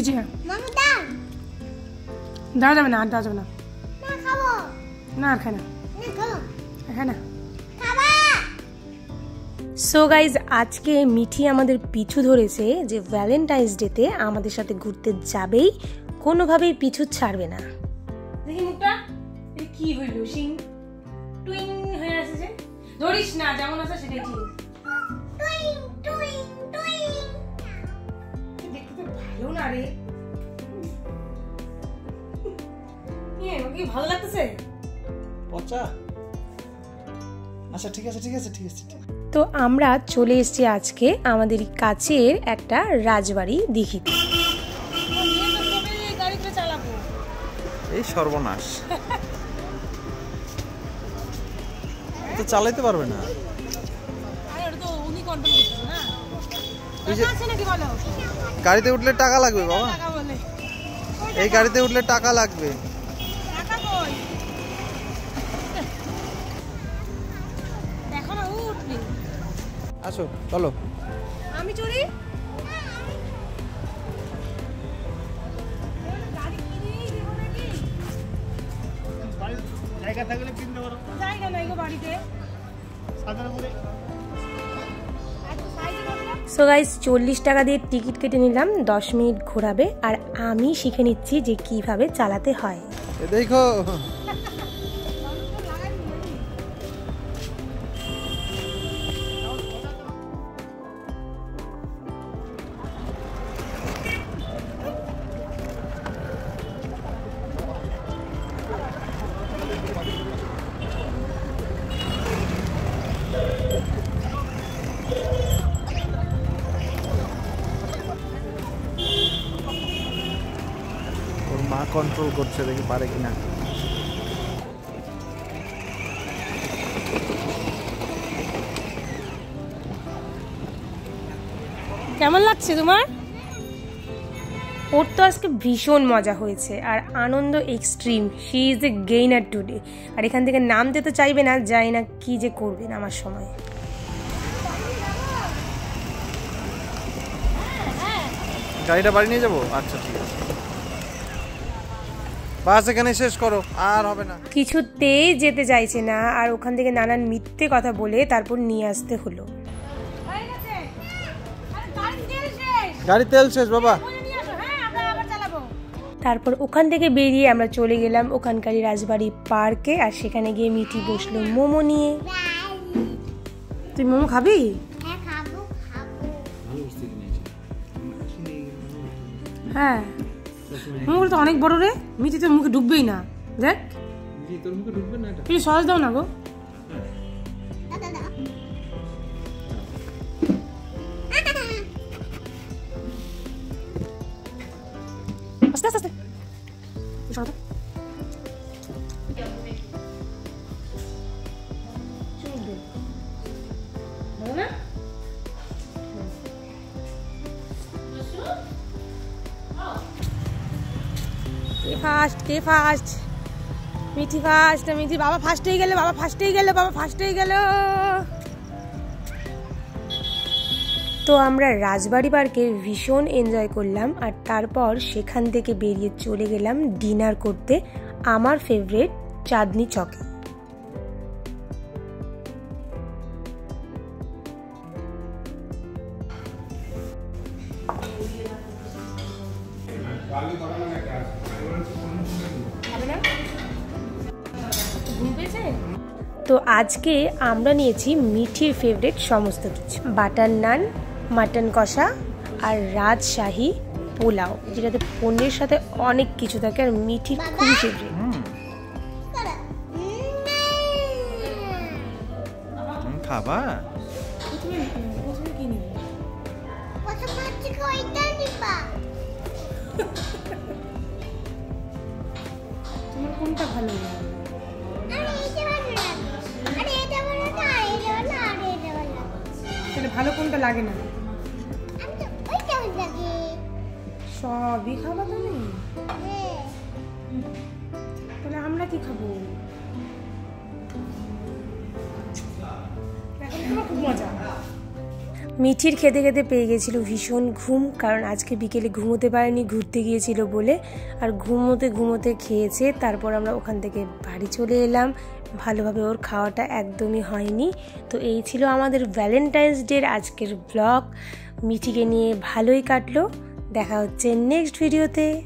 দিয়েছি। দেওয়া যাবে না, আর দেওয়া যাবে না। না আর খাই না, খাই না। সো গাইজ, আজকে মিঠি আমাদের পিছু ধরেছে যে ভ্যালেন্টাইন্স ডেতে আমাদের সাথে ঘুরতে যাবেই, কোনোভাবেই পিছু ছাড়বে না। দেখি মুখটা কি হইল, সিং টুইং হয়ে আছে যে। ধরিস না, যেমন আছে সেটাই ঠিক। দেখতে তো ভালো না রে। কি ভালো লাগতেছে? পচা। আচ্ছা ঠিক আছে ঠিক আছে ঠিক আছে। তো আমরা চলে এসেছি আজকে আমাদের কাছের একটা রাজবাড়ি দিঘিতে। এই সর্বনাশ, তো চালাইতে পারবে না। গাড়িতে উঠলে টাকা লাগবে বাবা, এই গাড়িতে উঠলে টাকা লাগবে। আসো চলো। আমি চড়ি। জায়গা থাকলে কিনতে পারো। জায়গা নাই গো বাড়িতে। সো গাইস, 40 টাকা দিয়ে টিকিট কেটে নিলাম, 10 মিনিট ঘোরাবে, আর আমি শিখে নিচ্ছি যে কিভাবে চালাতে হয়। দেখো মা কন্ট্রোল করছে, দেখি পারে কিনা। কেমন লাগছে তোমার? ওর তো আজকে ভীষণ মজা হয়েছে আর আনন্দ extreme. She is a gainer today. আর এখান থেকে নামতে তো চাইবে না, যাই না কি যে করবে নামার সময়। গাড়িটা বাড়ি নিয়ে যাবো? আচ্ছা ঠিক আছে, বাস এখানে শেষ করো, আর হবে না। কিছুতেই যেতে চাইছে না, আর ওখান থেকে নানান মিথ্যে কথা বলে তারপর নিয়ে আসতে হলো। গাড়ি তেল শেষ বাবা। তারপর ওখান থেকে বেরিয়ে আমরা চলে গেলাম ওখানকারই রাজবাড়ি পার্কে, আর সেখানে গিয়ে মিঠি বসলো মোমো নিয়ে। তুই মোমো খাবি? হ্যাঁ, মোমো তো অনেক বড় রে, মিঠি তোর মুখে ঢুকবেই না। দেখ তোর মুখে ঢুকবে না, তুই সহজ দাও না গো। আস্তে আস্তে আস্তে কে ফার্স্ট? মিঠি ফার্স্ট। মিঠি বাবা ফার্স্ট হয়ে গেল, বাবা ফার্স্ট হয়ে গেল, বাবা ফার্স্ট হয়ে গেল। তো আমরা রাজবাড়ি পার্কে ভীষণ এনজয় করলাম, আর তারপর সেখান থেকে বেরিয়ে চলে গেলাম ডিনার করতে আমার ফেভারিট চাঁদনি চকে। তো আজকে আমরা নিয়েছি মিঠির ফেভারিট সমস্ত কিছু, বাটার নান, মাটন কষা আর রাজশাহী পোলাও, যেটাতে পনিরের সাথে অনেক কিছু থাকে, আর মিঠির খুবই ফেভারিট। খাবা? তোমার কোনটা ভালো লাগে? ভালো কোনটা লাগে না? সবই খাবা তুমি? তাহলে আমরা কি খাবো? এখন তোমার খুব মজা। মিঠির খেতে খেতে পেয়ে গেছিলো ভীষণ ঘুম, কারণ আজকে বিকেলে ঘুমোতে পারেনি, ঘুরতে গিয়েছিল বলে। আর ঘুমোতে ঘুমোতে খেয়েছে। তারপর আমরা ওখান থেকে বাড়ি চলে এলাম। ভালোভাবে ওর খাওয়াটা একদমই হয়নি। তো এই ছিল আমাদের ভ্যালেন্টাইন্স ডের আজকের ব্লগ। মিঠিকে নিয়ে ভালোই কাটলো। দেখা হচ্ছে নেক্সট ভিডিওতে।